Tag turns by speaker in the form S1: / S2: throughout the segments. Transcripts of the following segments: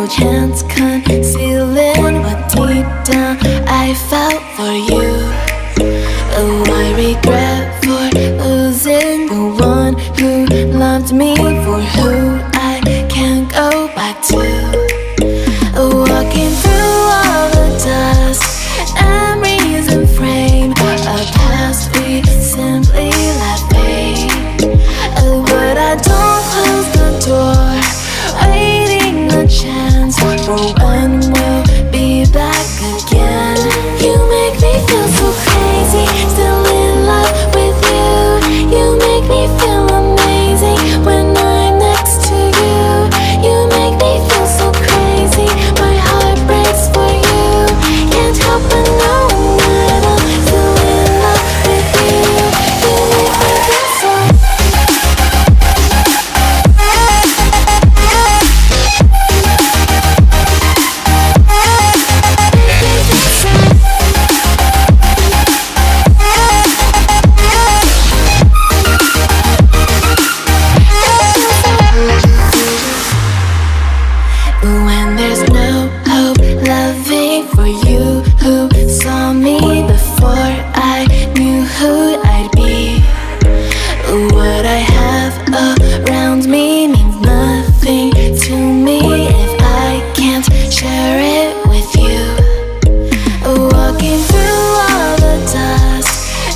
S1: chance concealing what deep down I felt for you. Oh, I regret for losing the one who loved me, for who I can't go back to. Walking through all the dust, memories and frame, a past we simply let fade. But I don't close the door, waiting a chance for when we'll be back again. You make me feel so crazy, still in love with you. You make me feel amazing when I'm next to you. You make me feel so crazy, my heart breaks for you. Can't help but know that I'm still in love with you. You make me feel so. When there's no hope loving for you who saw me before I knew who I'd be. What I have around me means nothing to me if I can't share it with you. Walking through all the dust,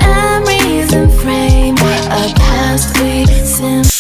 S1: memories and frame, a past we simply.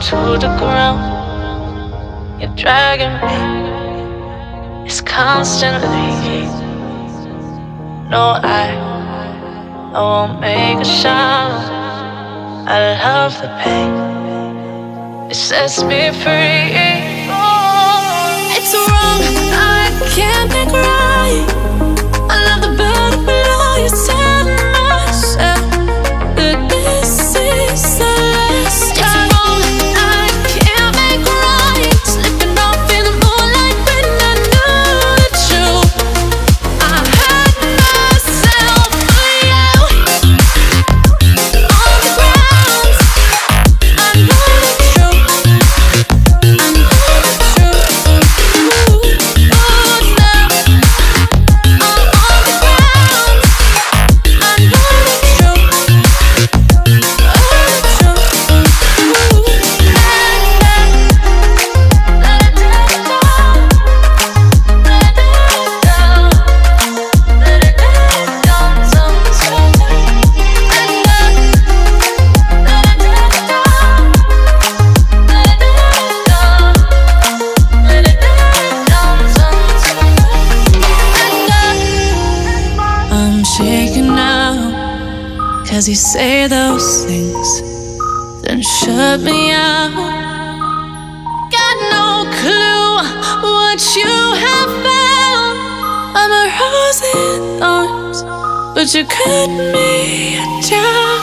S2: To the ground, you're dragging me. It's constantly. No, I won't make a sound. I love the pain. It sets me free. It's wrong, I can't make right. I love the bird below you. Tell myself that this is the last time. as you say those things, then shut me out. Got no clue what you have found. I'm a rose in thorns, but you cut me down.